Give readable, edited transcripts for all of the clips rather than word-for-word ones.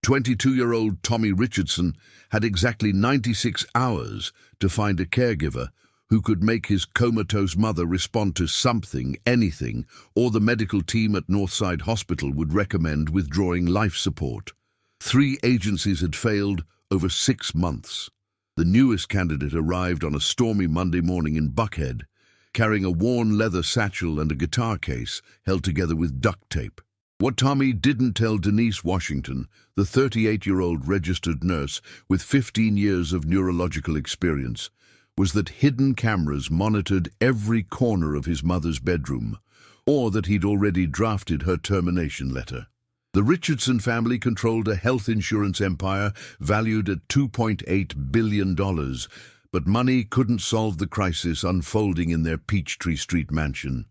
22-year-old Tommy Richardson had exactly 96 hours to find a caregiver who could make his comatose mother respond to something, anything, or the medical team at Northside Hospital would recommend withdrawing life support. 3 agencies had failed over 6 months. The newest candidate arrived on a stormy Monday morning in Buckhead, carrying a worn leather satchel and a guitar case held together with duct tape. What Tommy didn't tell Denise Washington, the 38-year-old registered nurse with 15 years of neurological experience, was that hidden cameras monitored every corner of his mother's bedroom, or that he'd already drafted her termination letter. The Richardson family controlled a health insurance empire valued at $2.8 billion, but money couldn't solve the crisis unfolding in their Peachtree Street mansion.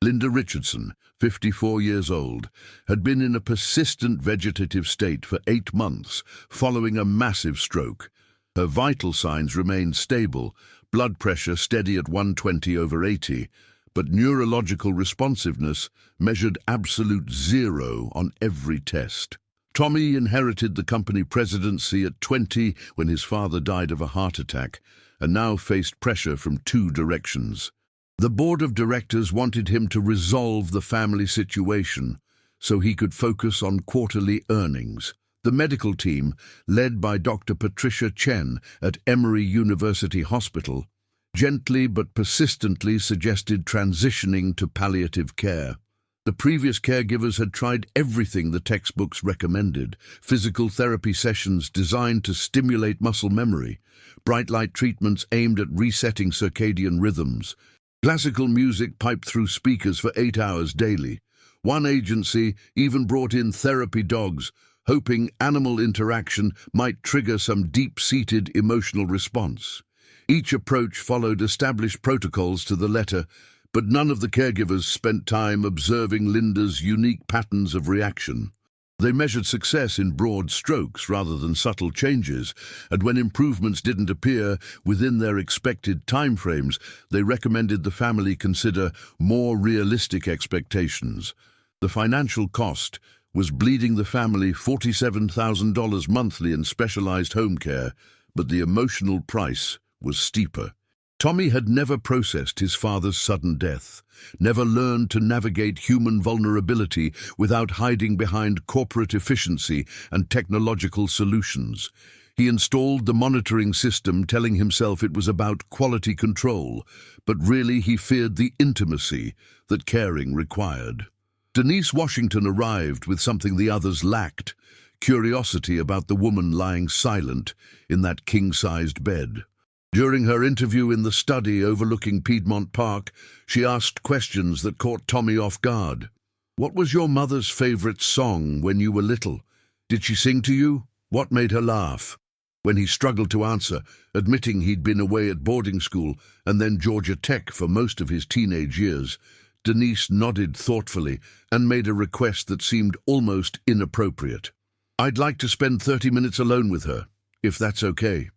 Linda Richardson, 54 years old, had been in a persistent vegetative state for 8 months following a massive stroke. Her vital signs remained stable, blood pressure steady at 120/80, but neurological responsiveness measured absolute 0 on every test. Tommy inherited the company presidency at 20 when his father died of a heart attack, and now faced pressure from 2 directions. The board of directors wanted him to resolve the family situation so he could focus on quarterly earnings. The medical team, led by Dr. Patricia Chen at Emory University Hospital, gently but persistently suggested transitioning to palliative care. The previous caregivers had tried everything the textbooks recommended: physical therapy sessions designed to stimulate muscle memory, bright light treatments aimed at resetting circadian rhythms, classical music piped through speakers for 8 hours daily. One agency even brought in therapy dogs, hoping animal interaction might trigger some deep-seated emotional response. Each approach followed established protocols to the letter, but none of the caregivers spent time observing Linda's unique patterns of reaction. They measured success in broad strokes rather than subtle changes, and when improvements didn't appear within their expected timeframes, they recommended the family consider more realistic expectations. The financial cost was bleeding the family $47,000 monthly in specialized home care, but the emotional price was steeper. Tommy had never processed his father's sudden death, never learned to navigate human vulnerability without hiding behind corporate efficiency and technological solutions. He installed the monitoring system, telling himself it was about quality control, but really he feared the intimacy that caring required. Denise Washington arrived with something the others lacked: curiosity about the woman lying silent in that king-sized bed. During her interview in the study overlooking Piedmont Park, she asked questions that caught Tommy off guard. What was your mother's favorite song when you were little? Did she sing to you? What made her laugh? When he struggled to answer, admitting he'd been away at boarding school and then Georgia Tech for most of his teenage years, Denise nodded thoughtfully and made a request that seemed almost inappropriate. I'd like to spend 30 minutes alone with her, if that's okay.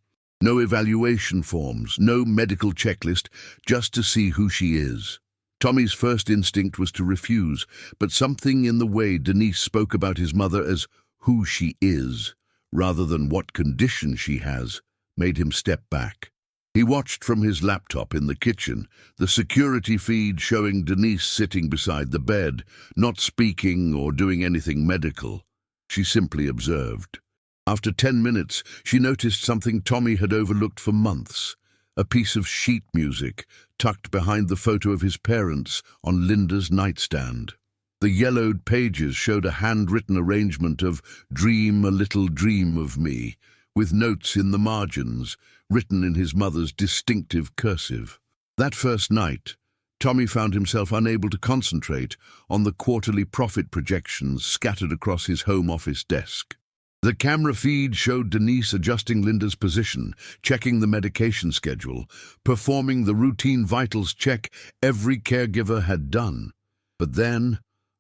No evaluation forms, no medical checklist, just to see who she is. Tommy's first instinct was to refuse, but something in the way Denise spoke about his mother as who she is, rather than what condition she has, made him step back. He watched from his laptop in the kitchen, the security feed showing Denise sitting beside the bed, not speaking or doing anything medical. She simply observed. After 10 minutes, she noticed something Tommy had overlooked for months: a piece of sheet music tucked behind the photo of his parents on Linda's nightstand. The yellowed pages showed a handwritten arrangement of "Dream a Little Dream of Me," with notes in the margins, written in his mother's distinctive cursive. That first night, Tommy found himself unable to concentrate on the quarterly profit projections scattered across his home office desk. The camera feed showed Denise adjusting Linda's position, checking the medication schedule, performing the routine vitals check every caregiver had done. But then,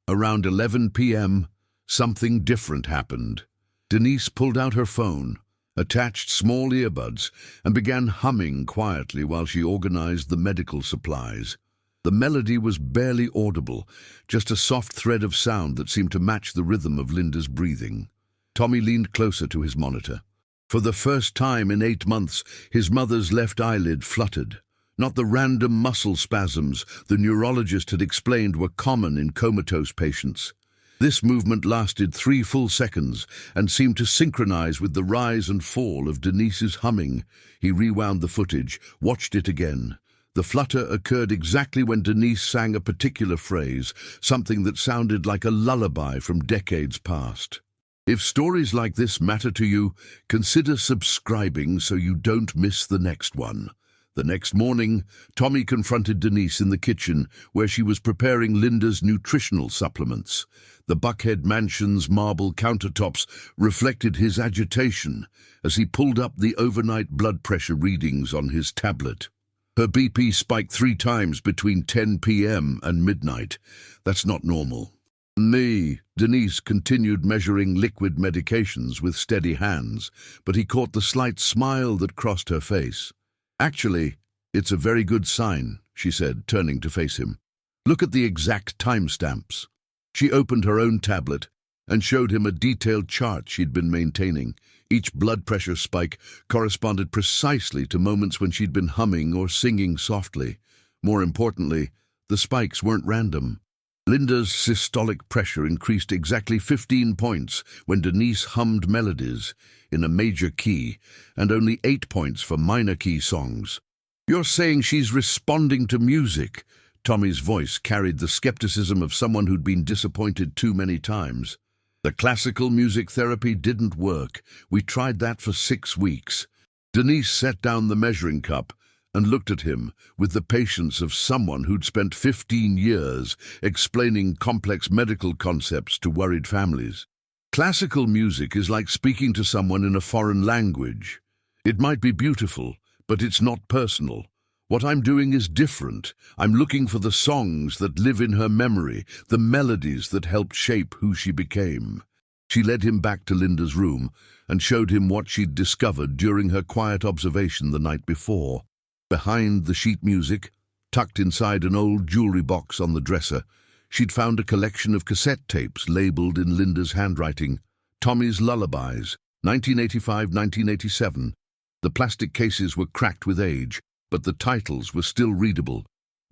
around 11 p.m., something different happened. Denise pulled out her phone, attached small earbuds, and began humming quietly while she organized the medical supplies. The melody was barely audible, just a soft thread of sound that seemed to match the rhythm of Linda's breathing. Tommy leaned closer to his monitor. For the first time in 8 months, his mother's left eyelid fluttered. Not the random muscle spasms the neurologist had explained were common in comatose patients. This movement lasted 3 full seconds and seemed to synchronize with the rise and fall of Denise's humming. He rewound the footage, watched it again. The flutter occurred exactly when Denise sang a particular phrase, something that sounded like a lullaby from decades past. If stories like this matter to you, consider subscribing so you don't miss the next one. The next morning, Tommy confronted Denise in the kitchen where she was preparing Linda's nutritional supplements. The Buckhead Mansion's marble countertops reflected his agitation as he pulled up the overnight blood pressure readings on his tablet. Her BP spiked 3 times between 10 p.m. and midnight. That's not normal. Denise continued measuring liquid medications with steady hands, but he caught the slight smile that crossed her face. "Actually, it's a very good sign," she said, turning to face him. "Look at the exact timestamps." She opened her own tablet and showed him a detailed chart she'd been maintaining. Each blood pressure spike corresponded precisely to moments when she'd been humming or singing softly. More importantly, the spikes weren't random. Linda's systolic pressure increased exactly 15 points when Denise hummed melodies in a major key, and only 8 points for minor key songs. "You're saying she's responding to music?" Tommy's voice carried the skepticism of someone who'd been disappointed too many times. "The classical music therapy didn't work. We tried that for 6 weeks. Denise set down the measuring cup and looked at him with the patience of someone who'd spent 15 years explaining complex medical concepts to worried families. "Classical music is like speaking to someone in a foreign language. It might be beautiful, but it's not personal. What I'm doing is different. I'm looking for the songs that live in her memory, the melodies that helped shape who she became." She led him back to Linda's room and showed him what she'd discovered during her quiet observation the night before. Behind the sheet music, tucked inside an old jewelry box on the dresser, she'd found a collection of cassette tapes labeled in Linda's handwriting. Tommy's Lullabies, 1985-1987. The plastic cases were cracked with age, but the titles were still readable.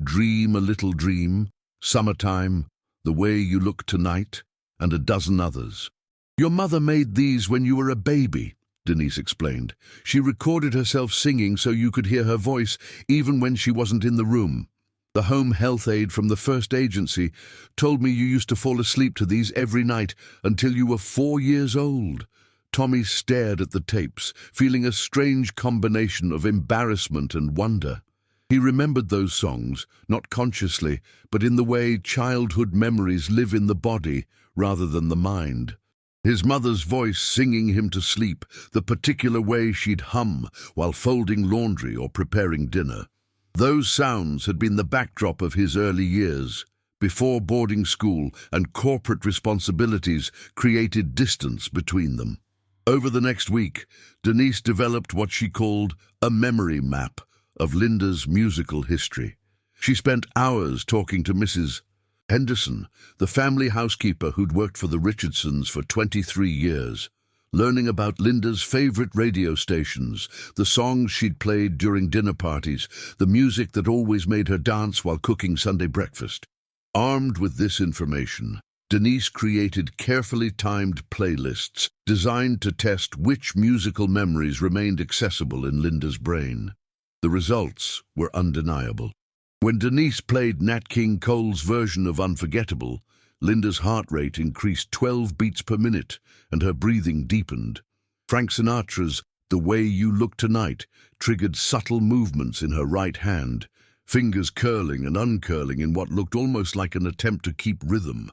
"Dream a Little Dream," "Summertime," "The Way You Look Tonight," and a dozen others. "Your mother made these when you were a baby," Denise explained. "She recorded herself singing so you could hear her voice even when she wasn't in the room. The home health aide from the first agency told me you used to fall asleep to these every night until you were 4 years old." Tommy stared at the tapes, feeling a strange combination of embarrassment and wonder. He remembered those songs, not consciously, but in the way childhood memories live in the body rather than the mind. His mother's voice singing him to sleep, the particular way she'd hum while folding laundry or preparing dinner. Those sounds had been the backdrop of his early years, before boarding school and corporate responsibilities created distance between them. Over the next week, Denise developed what she called a memory map of Linda's musical history. She spent hours talking to Mrs. Henderson, the family housekeeper who'd worked for the Richardsons for 23 years, learning about Linda's favorite radio stations, the songs she'd played during dinner parties, the music that always made her dance while cooking Sunday breakfast. Armed with this information, Denise created carefully timed playlists designed to test which musical memories remained accessible in Linda's brain. The results were undeniable. When Denise played Nat King Cole's version of Unforgettable, Linda's heart rate increased 12 beats per minute and her breathing deepened. Frank Sinatra's The Way You Look Tonight triggered subtle movements in her right hand, fingers curling and uncurling in what looked almost like an attempt to keep rhythm.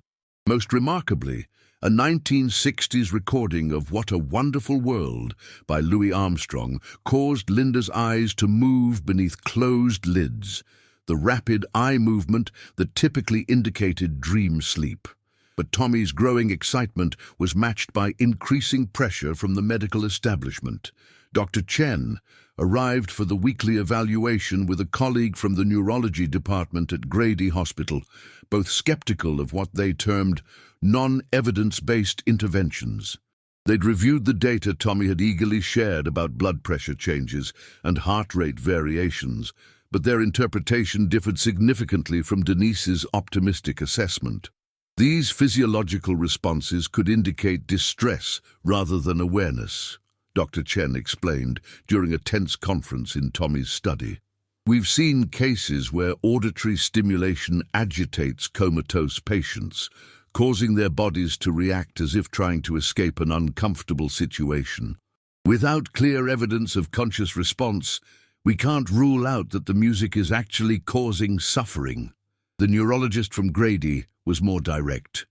Most remarkably, a 1960s recording of What a Wonderful World by Louis Armstrong caused Linda's eyes to move beneath closed lids, the rapid eye movement that typically indicated dream sleep. But Tommy's growing excitement was matched by increasing pressure from the medical establishment. Dr. Chen arrived for the weekly evaluation with a colleague from the neurology department at Grady Hospital, both skeptical of what they termed non-evidence-based interventions. They'd reviewed the data Tommy had eagerly shared about blood pressure changes and heart rate variations, but their interpretation differed significantly from Denise's optimistic assessment. These physiological responses could indicate distress rather than awareness, Dr. Chen explained during a tense conference in Tommy's study. We've seen cases where auditory stimulation agitates comatose patients, causing their bodies to react as if trying to escape an uncomfortable situation. Without clear evidence of conscious response, we can't rule out that the music is actually causing suffering. The neurologist from Grady was more direct.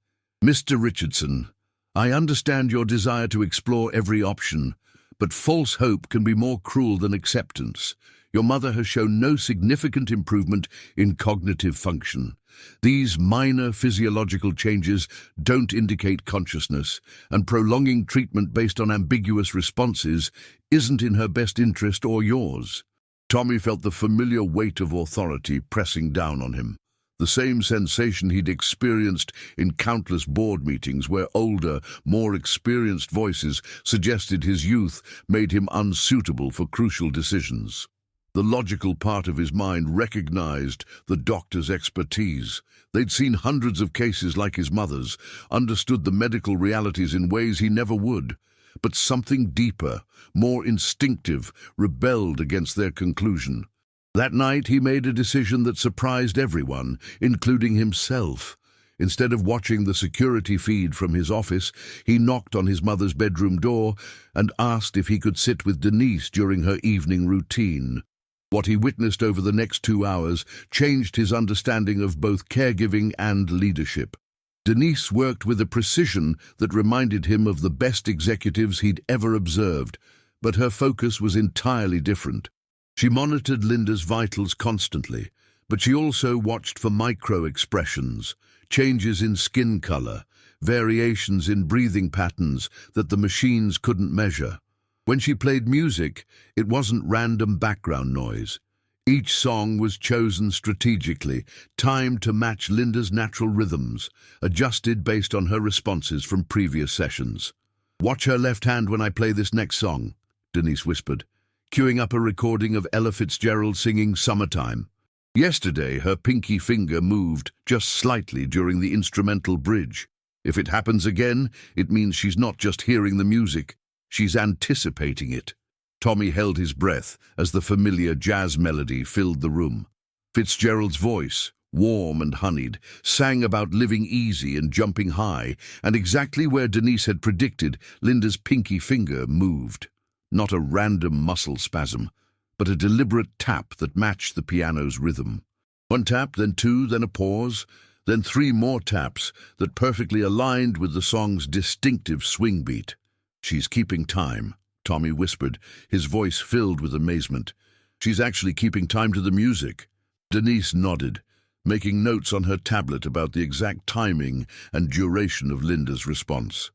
Mr. Richardson, I understand your desire to explore every option, but false hope can be more cruel than acceptance. Your mother has shown no significant improvement in cognitive function. These minor physiological changes don't indicate consciousness, and prolonging treatment based on ambiguous responses isn't in her best interest or yours. Tommy felt the familiar weight of authority pressing down on him. The same sensation he'd experienced in countless board meetings where older, more experienced voices suggested his youth made him unsuitable for crucial decisions. The logical part of his mind recognized the doctor's expertise. They'd seen hundreds of cases like his mother's, understood the medical realities in ways he never would. But something deeper, more instinctive, rebelled against their conclusion. That night he made a decision that surprised everyone, including himself. Instead of watching the security feed from his office, he knocked on his mother's bedroom door and asked if he could sit with Denise during her evening routine. What he witnessed over the next 2 hours changed his understanding of both caregiving and leadership. Denise worked with a precision that reminded him of the best executives he'd ever observed, but her focus was entirely different. She monitored Linda's vitals constantly, but she also watched for micro-expressions, changes in skin color, variations in breathing patterns that the machines couldn't measure. When she played music, it wasn't random background noise. Each song was chosen strategically, timed to match Linda's natural rhythms, adjusted based on her responses from previous sessions. "Watch her left hand when I play this next song," Denise whispered, queuing up a recording of Ella Fitzgerald singing Summertime. Yesterday, her pinky finger moved just slightly during the instrumental bridge. If it happens again, it means she's not just hearing the music, she's anticipating it. Tommy held his breath as the familiar jazz melody filled the room. Fitzgerald's voice, warm and honeyed, sang about living easy and jumping high, and exactly where Denise had predicted, Linda's pinky finger moved. Not a random muscle spasm, but a deliberate tap that matched the piano's rhythm. One tap, then two, then a pause, then 3 more taps that perfectly aligned with the song's distinctive swing beat. "She's keeping time," Tommy whispered, his voice filled with amazement. "She's actually keeping time to the music." Denise nodded, making notes on her tablet about the exact timing and duration of Linda's response.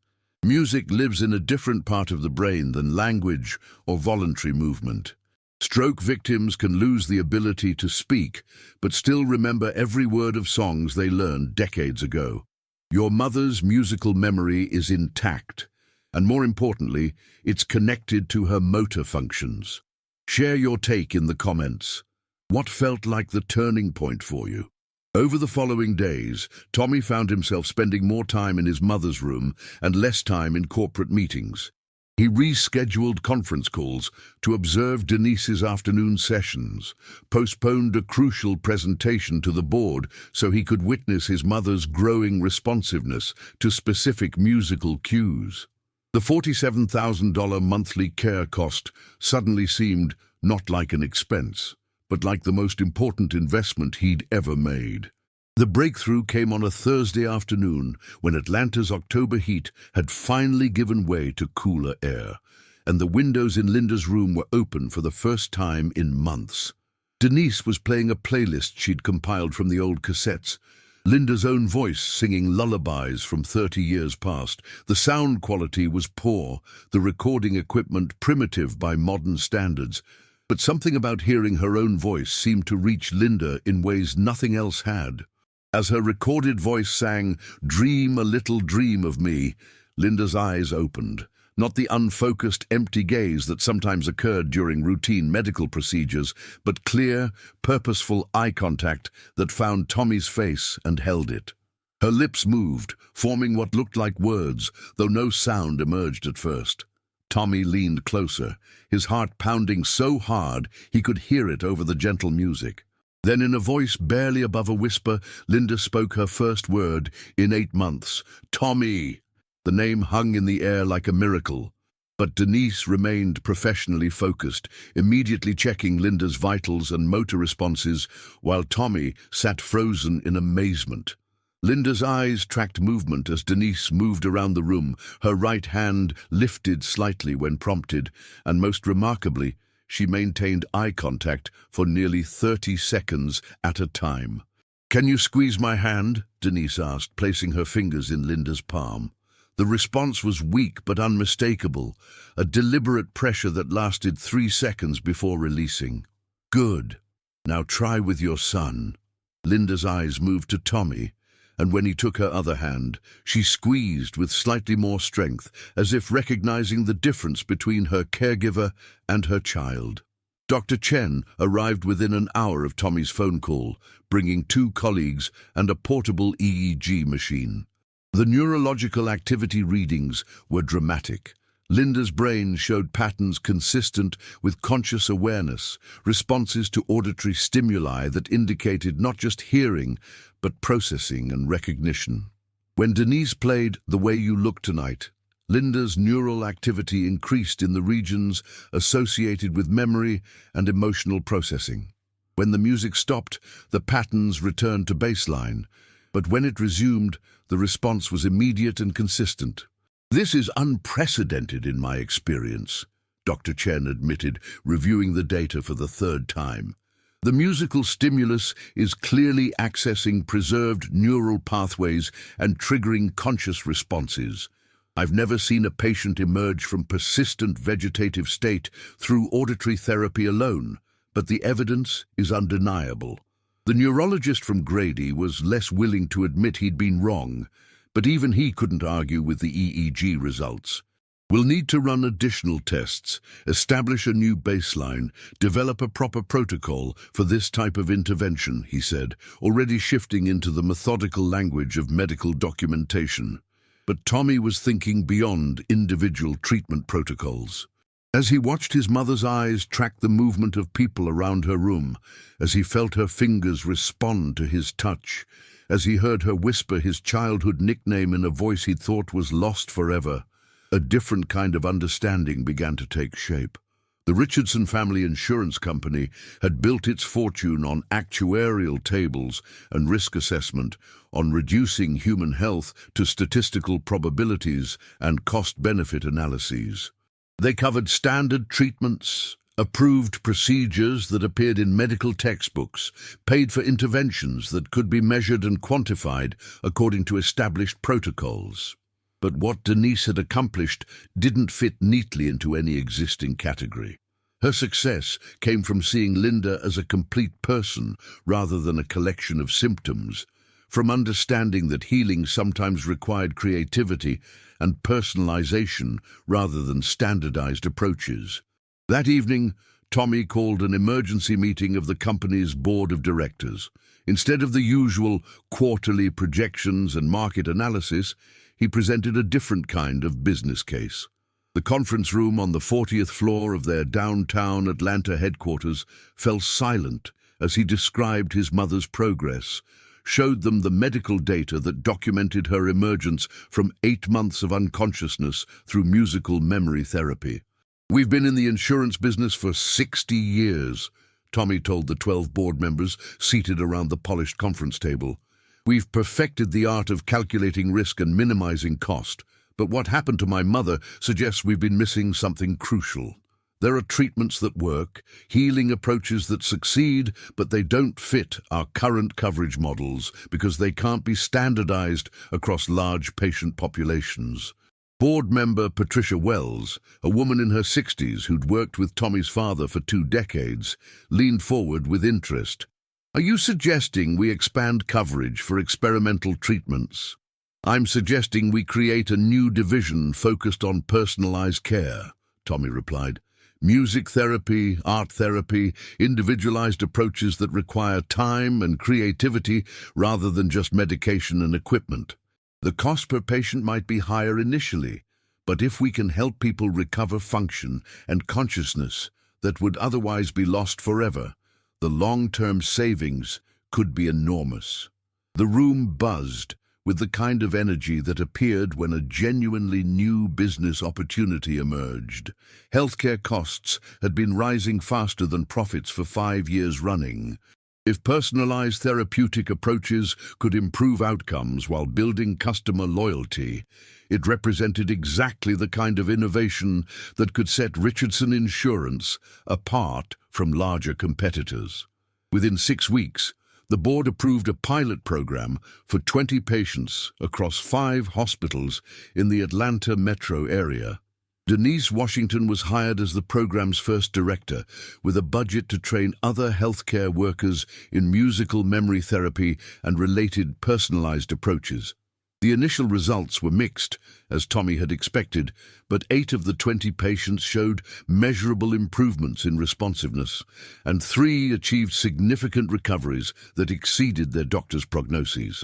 Music lives in a different part of the brain than language or voluntary movement. Stroke victims can lose the ability to speak, but still remember every word of songs they learned decades ago. Your mother's musical memory is intact, and more importantly, it's connected to her motor functions. Share your take in the comments. What felt like the turning point for you? Over the following days, Tommy found himself spending more time in his mother's room and less time in corporate meetings. He rescheduled conference calls to observe Denise's afternoon sessions, postponed a crucial presentation to the board so he could witness his mother's growing responsiveness to specific musical cues. The $47,000 monthly care cost suddenly seemed not like an expense, but like the most important investment he'd ever made. The breakthrough came on a Thursday afternoon when Atlanta's October heat had finally given way to cooler air, and the windows in Linda's room were open for the first time in months. Denise was playing a playlist she'd compiled from the old cassettes, Linda's own voice singing lullabies from 30 years past. The sound quality was poor, the recording equipment primitive by modern standards, but something about hearing her own voice seemed to reach Linda in ways nothing else had. As her recorded voice sang, "Dream a little dream of me," Linda's eyes opened, not the unfocused, empty gaze that sometimes occurred during routine medical procedures, but clear, purposeful eye contact that found Tommy's face and held it. Her lips moved, forming what looked like words, though no sound emerged at first. Tommy leaned closer, his heart pounding so hard he could hear it over the gentle music. Then, in a voice barely above a whisper, Linda spoke her first word in 8 months. "Tommy!" The name hung in the air like a miracle. But Denise remained professionally focused, immediately checking Linda's vitals and motor responses, while Tommy sat frozen in amazement. Linda's eyes tracked movement as Denise moved around the room, her right hand lifted slightly when prompted, and most remarkably, she maintained eye contact for nearly 30 seconds at a time. "Can you squeeze my hand?" Denise asked, placing her fingers in Linda's palm. The response was weak but unmistakable, a deliberate pressure that lasted 3 seconds before releasing. "Good. Now try with your son." Linda's eyes moved to Tommy, and when he took her other hand, she squeezed with slightly more strength, as if recognizing the difference between her caregiver and her child. Dr. Chen arrived within an hour of Tommy's phone call, bringing 2 colleagues and a portable EEG machine. The neurological activity readings were dramatic. Linda's brain showed patterns consistent with conscious awareness, responses to auditory stimuli that indicated not just hearing, but processing and recognition. When Denise played "The Way You Look Tonight," Linda's neural activity increased in the regions associated with memory and emotional processing. When the music stopped, the patterns returned to baseline, but when it resumed, the response was immediate and consistent. "This is unprecedented in my experience," Dr. Chen admitted, reviewing the data for the 3rd time. "The musical stimulus is clearly accessing preserved neural pathways and triggering conscious responses. I've never seen a patient emerge from persistent vegetative state through auditory therapy alone, but the evidence is undeniable." The neurologist from Grady was less willing to admit he'd been wrong, but even he couldn't argue with the EEG results. "We'll need to run additional tests, establish a new baseline, develop a proper protocol for this type of intervention," he said, already shifting into the methodical language of medical documentation. But Tommy was thinking beyond individual treatment protocols. As he watched his mother's eyes track the movement of people around her room, as he felt her fingers respond to his touch, as he heard her whisper his childhood nickname in a voice he'd thought was lost forever, a different kind of understanding began to take shape. The Richardson family insurance company had built its fortune on actuarial tables and risk assessment, on reducing human health to statistical probabilities and cost-benefit analyses. They covered standard treatments, approved procedures that appeared in medical textbooks, paid for interventions that could be measured and quantified according to established protocols. But what Denise had accomplished didn't fit neatly into any existing category. Her success came from seeing Linda as a complete person rather than a collection of symptoms, from understanding that healing sometimes required creativity and personalization rather than standardized approaches. That evening, Tommy called an emergency meeting of the company's board of directors. Instead of the usual quarterly projections and market analysis, he presented a different kind of business case. The conference room on the 40th floor of their downtown Atlanta headquarters fell silent as he described his mother's progress, showed them the medical data that documented her emergence from 8 months of unconsciousness through musical memory therapy. "We've been in the insurance business for 60 years, Tommy told the 12 board members seated around the polished conference table. "We've perfected the art of calculating risk and minimizing cost, but what happened to my mother suggests we've been missing something crucial. There are treatments that work, healing approaches that succeed, but they don't fit our current coverage models because they can't be standardized across large patient populations." Board member Patricia Wells, a woman in her 60s who'd worked with Tommy's father for 2 decades, leaned forward with interest. "Are you suggesting we expand coverage for experimental treatments?" "I'm suggesting we create a new division focused on personalized care," Tommy replied. "Music therapy, art therapy, individualized approaches that require time and creativity rather than just medication and equipment. The cost per patient might be higher initially, but if we can help people recover function and consciousness that would otherwise be lost forever, the long-term savings could be enormous." The room buzzed with the kind of energy that appeared when a genuinely new business opportunity emerged. Healthcare costs had been rising faster than profits for 5 years running. If personalized therapeutic approaches could improve outcomes while building customer loyalty, it represented exactly the kind of innovation that could set Richardson Insurance apart from larger competitors. Within 6 weeks, the board approved a pilot program for 20 patients across 5 hospitals in the Atlanta metro area. Denise Washington was hired as the program's first director, with a budget to train other healthcare workers in musical memory therapy and related personalized approaches. The initial results were mixed, as Tommy had expected, but 8 of the 20 patients showed measurable improvements in responsiveness, and 3 achieved significant recoveries that exceeded their doctor's prognoses.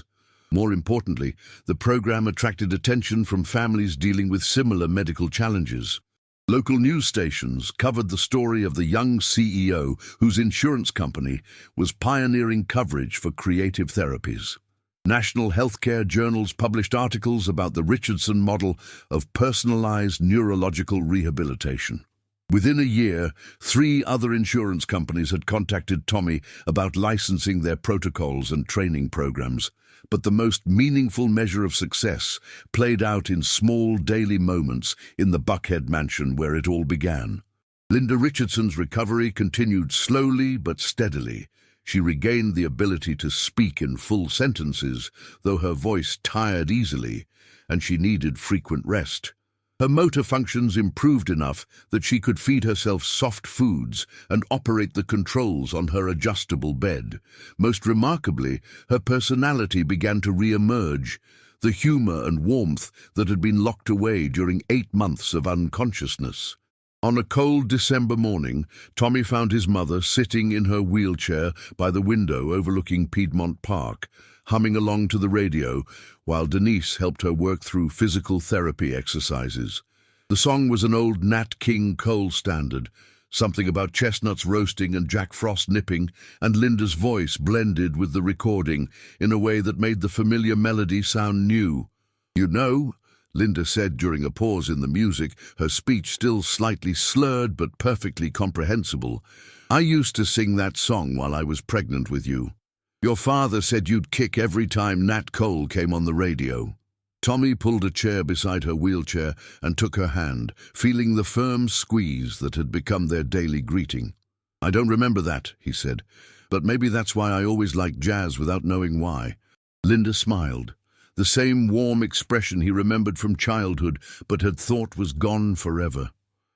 More importantly, the program attracted attention from families dealing with similar medical challenges. Local news stations covered the story of the young CEO whose insurance company was pioneering coverage for creative therapies. National healthcare journals published articles about the Richardson model of personalized neurological rehabilitation. Within a year, 3 other insurance companies had contacted Tommy about licensing their protocols and training programs, but the most meaningful measure of success played out in small daily moments in the Buckhead mansion where it all began. Linda Richardson's recovery continued slowly but steadily. She regained the ability to speak in full sentences, though her voice tired easily, and she needed frequent rest. Her motor functions improved enough that she could feed herself soft foods and operate the controls on her adjustable bed. Most remarkably, her personality began to re-emerge, the humor and warmth that had been locked away during 8 months of unconsciousness. On a cold December morning, Tommy found his mother sitting in her wheelchair by the window overlooking Piedmont Park, humming along to the radio, while Denise helped her work through physical therapy exercises. The song was an old Nat King Cole standard, something about chestnuts roasting and Jack Frost nipping, and Linda's voice blended with the recording in a way that made the familiar melody sound new. "You know," Linda said during a pause in the music, her speech still slightly slurred but perfectly comprehensible, "I used to sing that song while I was pregnant with you. Your father said you'd kick every time Nat Cole came on the radio." Tommy pulled a chair beside her wheelchair and took her hand, feeling the firm squeeze that had become their daily greeting. "I don't remember that," he said, "but maybe that's why I always liked jazz without knowing why." Linda smiled. The same warm expression he remembered from childhood but had thought was gone forever.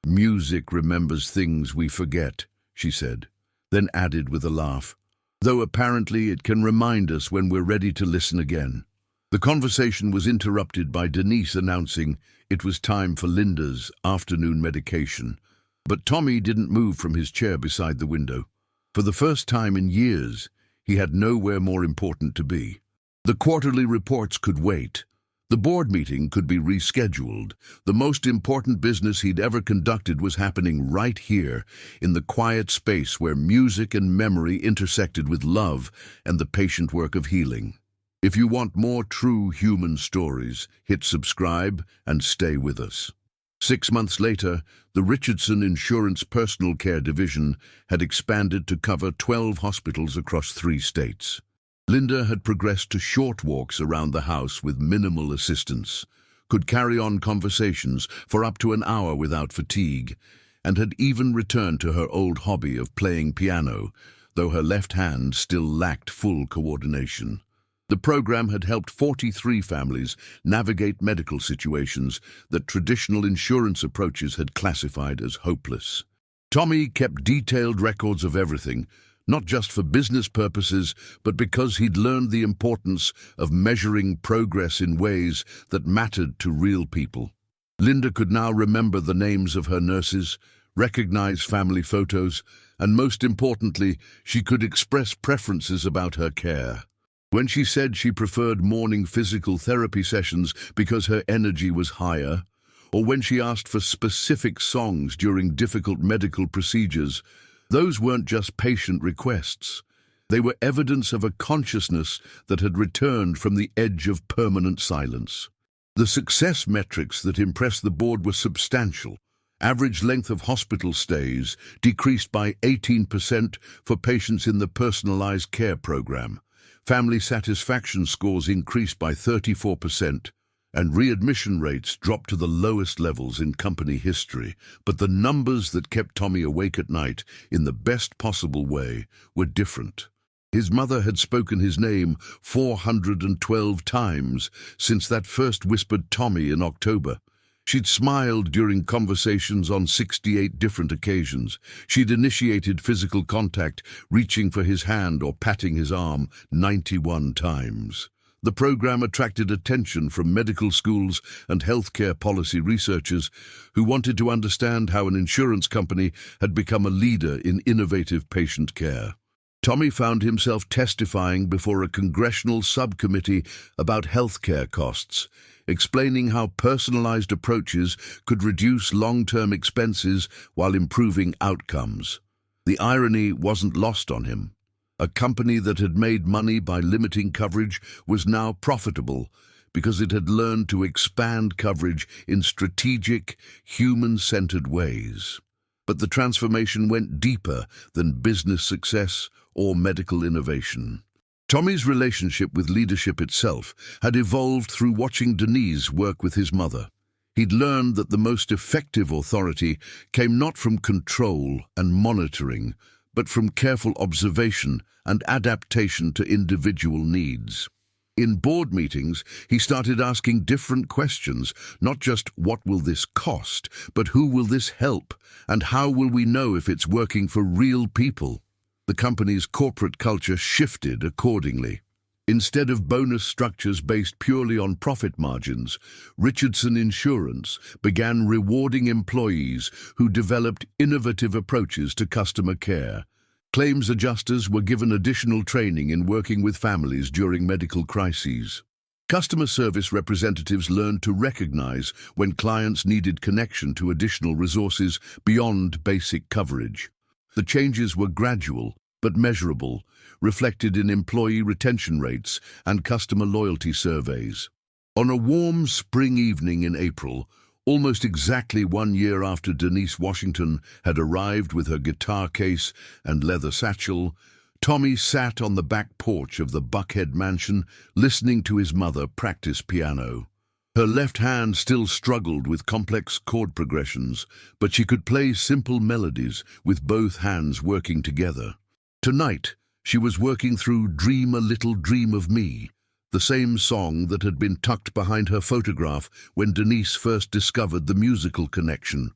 "Music remembers things we forget," she said, then added with a laugh, "though apparently it can remind us when we're ready to listen again." The conversation was interrupted by Denise announcing it was time for Linda's afternoon medication. But Tommy didn't move from his chair beside the window. For the first time in years, he had nowhere more important to be. The quarterly reports could wait. The board meeting could be rescheduled. The most important business he'd ever conducted was happening right here, in the quiet space where music and memory intersected with love and the patient work of healing. If you want more true human stories, hit subscribe and stay with us. 6 months later, the Richardson Insurance Personal Care Division had expanded to cover 12 hospitals across 3 states. Linda had progressed to short walks around the house with minimal assistance, could carry on conversations for up to an hour without fatigue, and had even returned to her old hobby of playing piano, though her left hand still lacked full coordination. The program had helped 43 families navigate medical situations that traditional insurance approaches had classified as hopeless. Tommy kept detailed records of everything, not just for business purposes, but because he'd learned the importance of measuring progress in ways that mattered to real people. Linda could now remember the names of her nurses, recognize family photos, and most importantly, she could express preferences about her care. When she said she preferred morning physical therapy sessions because her energy was higher, or when she asked for specific songs during difficult medical procedures, those weren't just patient requests. They were evidence of a consciousness that had returned from the edge of permanent silence. The success metrics that impressed the board were substantial. Average length of hospital stays decreased by 18% for patients in the personalized care program. Family satisfaction scores increased by 34%, and readmission rates dropped to the lowest levels in company history. But the numbers that kept Tommy awake at night, in the best possible way, were different. His mother had spoken his name 412 times since that first whispered Tommy in October. She'd smiled during conversations on 68 different occasions. She'd initiated physical contact, reaching for his hand or patting his arm 91 times. The program attracted attention from medical schools and healthcare policy researchers who wanted to understand how an insurance company had become a leader in innovative patient care. Tommy found himself testifying before a congressional subcommittee about healthcare costs, explaining how personalized approaches could reduce long-term expenses while improving outcomes. The irony wasn't lost on him. A company that had made money by limiting coverage was now profitable because it had learned to expand coverage in strategic, human-centered ways. But the transformation went deeper than business success or medical innovation. Tommy's relationship with leadership itself had evolved through watching Denise work with his mother. He'd learned that the most effective authority came not from control and monitoring, but from careful observation and adaptation to individual needs. In board meetings, he started asking different questions, not just what will this cost, but who will this help, and how will we know if it's working for real people? The company's corporate culture shifted accordingly. Instead of bonus structures based purely on profit margins, Richardson Insurance began rewarding employees who developed innovative approaches to customer care. Claims adjusters were given additional training in working with families during medical crises. Customer service representatives learned to recognize when clients needed connection to additional resources beyond basic coverage. The changes were gradual but measurable, reflected in employee retention rates and customer loyalty surveys. On a warm spring evening in April, almost exactly 1 year after Denise Washington had arrived with her guitar case and leather satchel, Tommy sat on the back porch of the Buckhead mansion listening to his mother practice piano. Her left hand still struggled with complex chord progressions, but she could play simple melodies with both hands working together. Tonight, she was working through Dream a Little Dream of Me, the same song that had been tucked behind her photograph when Denise first discovered the musical connection.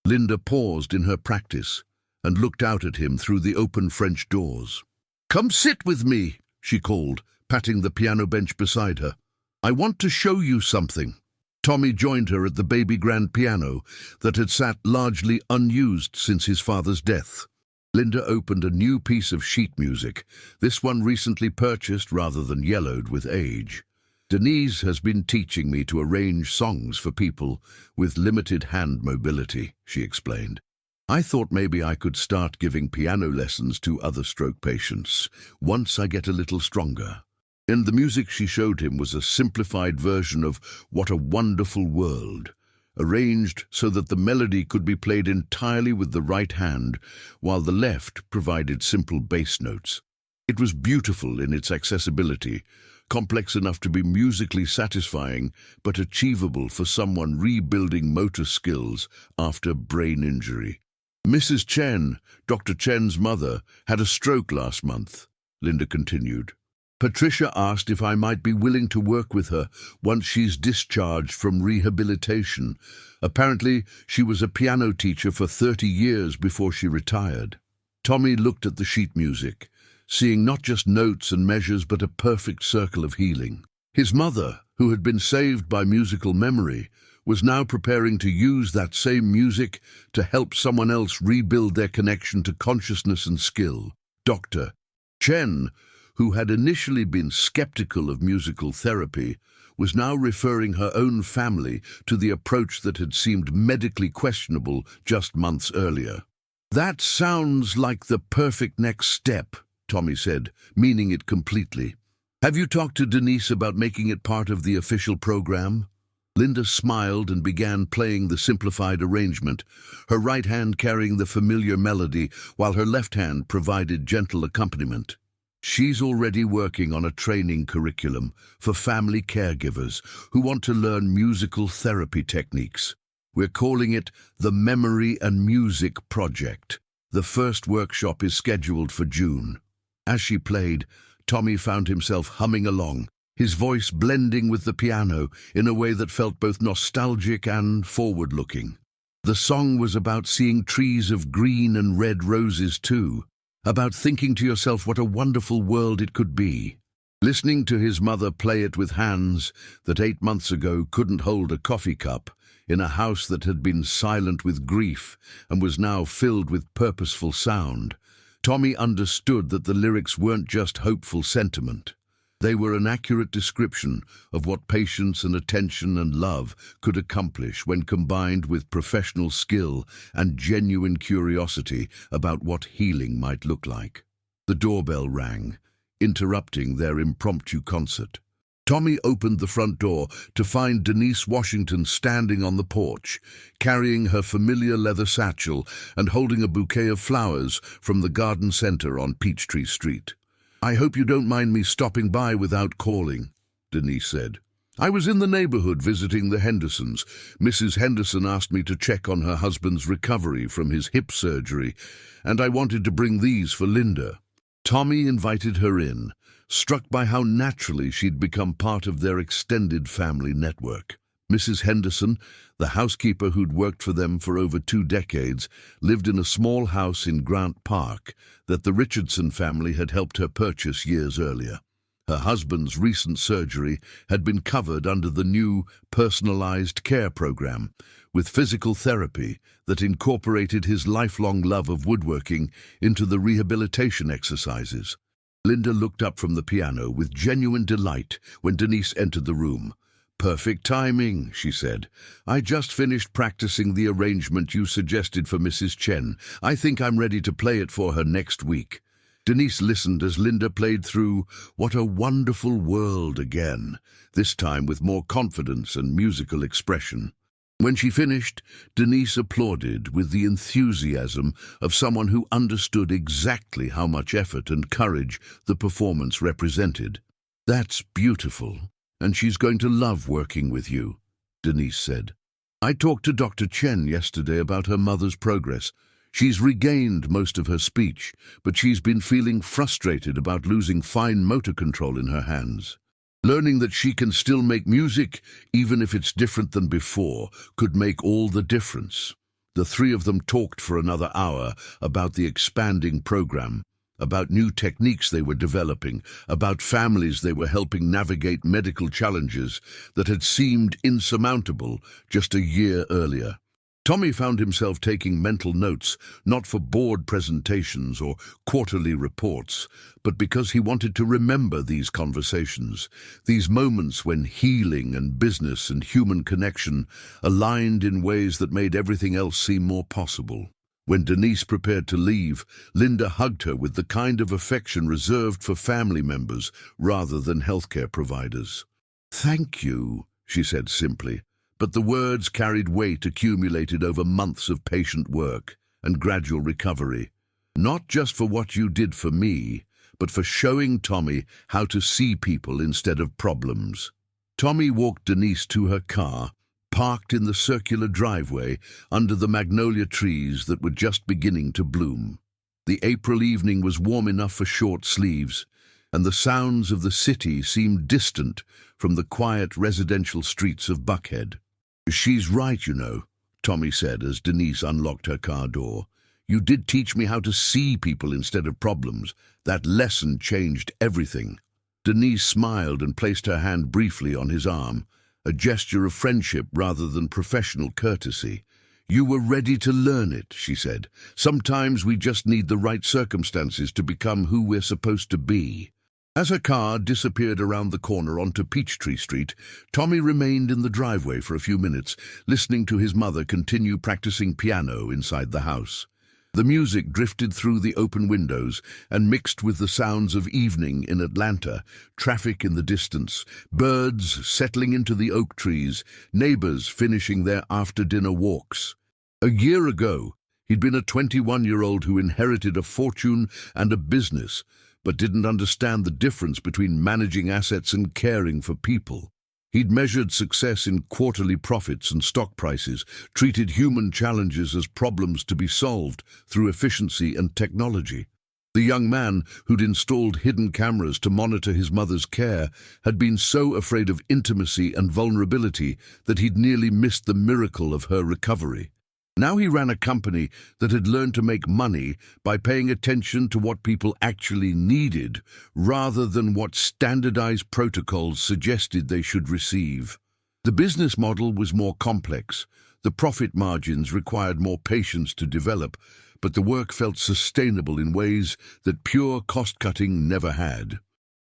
Linda paused in her practice and looked out at him through the open French doors. "Come sit with me," she called, patting the piano bench beside her. "I want to show you something." Tommy joined her at the baby grand piano that had sat largely unused since his father's death. Linda opened a new piece of sheet music, this one recently purchased rather than yellowed with age. "Denise has been teaching me to arrange songs for people with limited hand mobility," she explained. "I thought maybe I could start giving piano lessons to other stroke patients once I get a little stronger." And the music she showed him was a simplified version of What a Wonderful World, arranged so that the melody could be played entirely with the right hand, while the left provided simple bass notes. It was beautiful in its accessibility, complex enough to be musically satisfying, but achievable for someone rebuilding motor skills after brain injury. "Mrs. Chen, Dr. Chen's mother, had a stroke last month," Linda continued. "Patricia asked if I might be willing to work with her once she's discharged from rehabilitation. Apparently, she was a piano teacher for 30 years before she retired." Tommy looked at the sheet music, seeing not just notes and measures but a perfect circle of healing. His mother, who had been saved by musical memory, was now preparing to use that same music to help someone else rebuild their connection to consciousness and skill. Dr. Chen, who had initially been skeptical of musical therapy, was now referring her own family to the approach that had seemed medically questionable just months earlier. "That sounds like the perfect next step," Tommy said, meaning it completely. "Have you talked to Denise about making it part of the official program?" Linda smiled and began playing the simplified arrangement, her right hand carrying the familiar melody while her left hand provided gentle accompaniment. "She's already working on a training curriculum for family caregivers who want to learn musical therapy techniques. We're calling it the Memory and Music Project. The first workshop is scheduled for June." As she played, Tommy found himself humming along, his voice blending with the piano in a way that felt both nostalgic and forward-looking. The song was about seeing trees of green and red roses too, about thinking to yourself what a wonderful world it could be. Listening to his mother play it with hands that 8 months ago couldn't hold a coffee cup, in a house that had been silent with grief and was now filled with purposeful sound, Tommy understood that the lyrics weren't just hopeful sentiment. They were an accurate description of what patience and attention and love could accomplish when combined with professional skill and genuine curiosity about what healing might look like. The doorbell rang, interrupting their impromptu concert. Tommy opened the front door to find Denise Washington standing on the porch, carrying her familiar leather satchel and holding a bouquet of flowers from the garden center on Peachtree Street. "I hope you don't mind me stopping by without calling," Denise said. "I was in the neighborhood visiting the Hendersons. Mrs. Henderson asked me to check on her husband's recovery from his hip surgery, and I wanted to bring these for Linda." Tommy invited her in, struck by how naturally she'd become part of their extended family network. Mrs. Henderson, the housekeeper who'd worked for them for over 2 decades, lived in a small house in Grant Park that the Richardson family had helped her purchase years earlier. Her husband's recent surgery had been covered under the new personalized care program, with physical therapy that incorporated his lifelong love of woodworking into the rehabilitation exercises. Linda looked up from the piano with genuine delight when Denise entered the room. "Perfect timing," she said. "I just finished practicing the arrangement you suggested for Mrs. Chen. I think I'm ready to play it for her next week." Denise listened as Linda played through "What a Wonderful World" again, this time with more confidence and musical expression. When she finished, Denise applauded with the enthusiasm of someone who understood exactly how much effort and courage the performance represented. "That's beautiful, and she's going to love working with you," Denise said. "I talked to Dr. Chen yesterday about her mother's progress. She's regained most of her speech, but she's been feeling frustrated about losing fine motor control in her hands. Learning that she can still make music, even if it's different than before, could make all the difference." The three of them talked for another hour about the expanding program, about new techniques they were developing, about families they were helping navigate medical challenges that had seemed insurmountable just a year earlier. Tommy found himself taking mental notes, not for board presentations or quarterly reports, but because he wanted to remember these conversations, these moments when healing and business and human connection aligned in ways that made everything else seem more possible. When Denise prepared to leave, Linda hugged her with the kind of affection reserved for family members rather than healthcare providers. "Thank you," she said simply. But the words carried weight accumulated over months of patient work and gradual recovery. "Not just for what you did for me, but for showing Tommy how to see people instead of problems." Tommy walked Denise to her car, parked in the circular driveway under the magnolia trees that were just beginning to bloom. The April evening was warm enough for short sleeves, and the sounds of the city seemed distant from the quiet residential streets of Buckhead. "She's right, you know," Tommy said as Denise unlocked her car door. You did teach me how to see people instead of problems. That lesson changed everything." Denise smiled and placed her hand briefly on his arm, a gesture of friendship rather than professional courtesy. "You were ready to learn it," she said. "Sometimes we just need the right circumstances to become who we're supposed to be." As her car disappeared around the corner onto Peachtree Street, Tommy remained in the driveway for a few minutes, listening to his mother continue practicing piano inside the house. The music drifted through the open windows and mixed with the sounds of evening in Atlanta, traffic in the distance, birds settling into the oak trees, neighbors finishing their after-dinner walks. A year ago, he'd been a 21-year-old who inherited a fortune and a business, but didn't understand the difference between managing assets and caring for people. He'd measured success in quarterly profits and stock prices, treated human challenges as problems to be solved through efficiency and technology. The young man who'd installed hidden cameras to monitor his mother's care had been so afraid of intimacy and vulnerability that he'd nearly missed the miracle of her recovery. Now he ran a company that had learned to make money by paying attention to what people actually needed rather than what standardized protocols suggested they should receive. The business model was more complex. The profit margins required more patience to develop, but the work felt sustainable in ways that pure cost-cutting never had.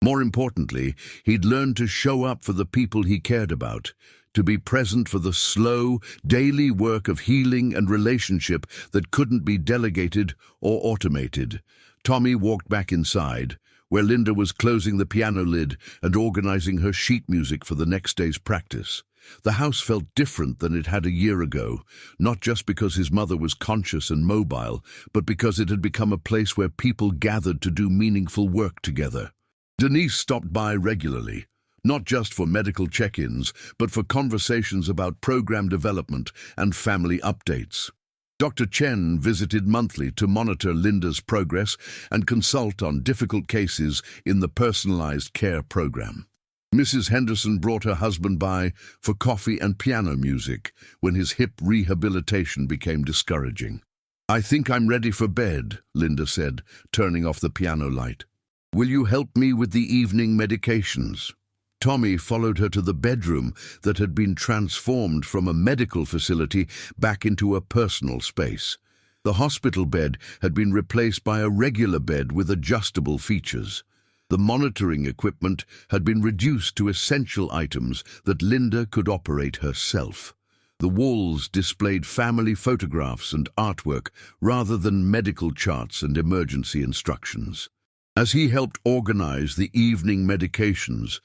More importantly, he'd learned to show up for the people he cared about, to be present for the slow, daily work of healing and relationship that couldn't be delegated or automated. Tommy walked back inside, where Linda was closing the piano lid and organizing her sheet music for the next day's practice. The house felt different than it had a year ago, not just because his mother was conscious and mobile, but because it had become a place where people gathered to do meaningful work together. Denise stopped by regularly, not just for medical check-ins, but for conversations about program development and family updates. Dr. Chen visited monthly to monitor Linda's progress and consult on difficult cases in the personalized care program. Mrs. Henderson brought her husband by for coffee and piano music when his hip rehabilitation became discouraging. "I think I'm ready for bed," Linda said, turning off the piano light. "Will you help me with the evening medications?" Tommy followed her to the bedroom that had been transformed from a medical facility back into a personal space. The hospital bed had been replaced by a regular bed with adjustable features. The monitoring equipment had been reduced to essential items that Linda could operate herself. The walls displayed family photographs and artwork rather than medical charts and emergency instructions. As he helped organize the evening medications,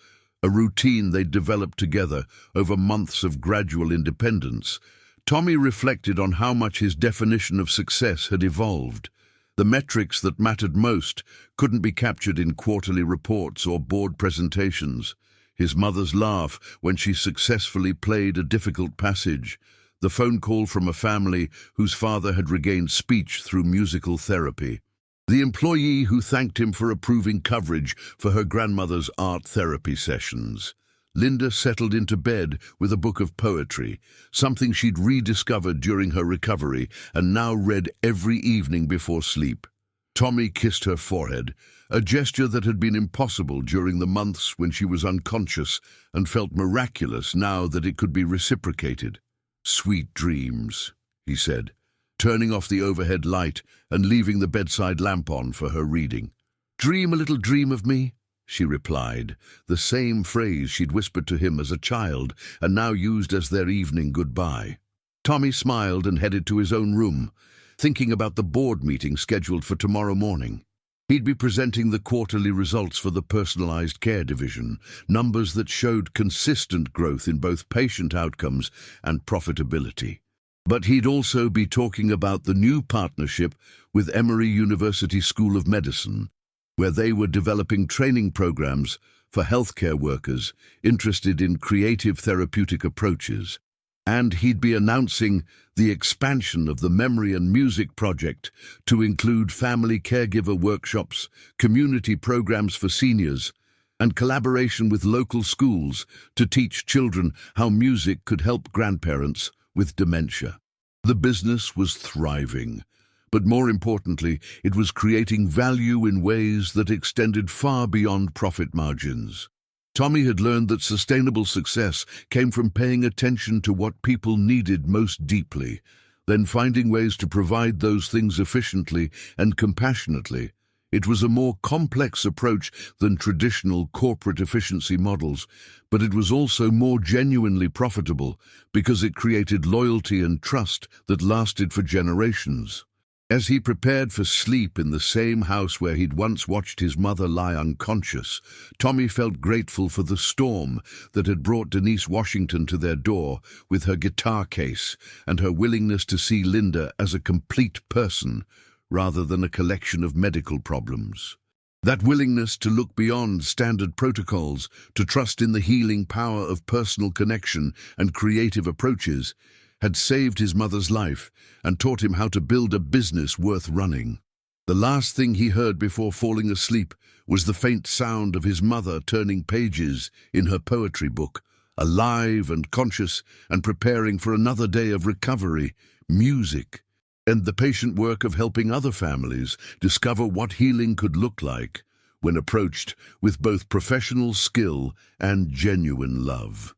a routine they'd developed together over months of gradual independence, Tommy reflected on how much his definition of success had evolved. The metrics that mattered most couldn't be captured in quarterly reports or board presentations. His mother's laugh when she successfully played a difficult passage, the phone call from a family whose father had regained speech through musical therapy, the employee who thanked him for approving coverage for her grandmother's art therapy sessions. Linda settled into bed with a book of poetry, something she'd rediscovered during her recovery and now read every evening before sleep. Tommy kissed her forehead, a gesture that had been impossible during the months when she was unconscious and felt miraculous now that it could be reciprocated. "Sweet dreams," he said, turning off the overhead light and leaving the bedside lamp on for her reading. "Dream a little dream of me," she replied, the same phrase she'd whispered to him as a child and now used as their evening goodbye. Tommy smiled and headed to his own room, thinking about the board meeting scheduled for tomorrow morning. He'd be presenting the quarterly results for the personalized care division, numbers that showed consistent growth in both patient outcomes and profitability. But he'd also be talking about the new partnership with Emory University School of Medicine, where they were developing training programs for healthcare workers interested in creative therapeutic approaches. And he'd be announcing the expansion of the Memory and Music Project to include family caregiver workshops, community programs for seniors, and collaboration with local schools to teach children how music could help grandparents with dementia. The business was thriving, But more importantly, it was creating value in ways that extended far beyond profit margins. Tommy had learned that sustainable success came from paying attention to what people needed most deeply, then finding ways to provide those things efficiently and compassionately. It was a more complex approach than traditional corporate efficiency models, but it was also more genuinely profitable because it created loyalty and trust that lasted for generations. As he prepared for sleep in the same house where he'd once watched his mother lie unconscious, Tommy felt grateful for the storm that had brought Denise Washington to their door with her guitar case and her willingness to see Linda as a complete person rather than a collection of medical problems. That willingness to look beyond standard protocols, to trust in the healing power of personal connection and creative approaches, had saved his mother's life and taught him how to build a business worth running. The last thing he heard before falling asleep was the faint sound of his mother turning pages in her poetry book, alive and conscious and preparing for another day of recovery, music, and the patient work of helping other families discover what healing could look like when approached with both professional skill and genuine love.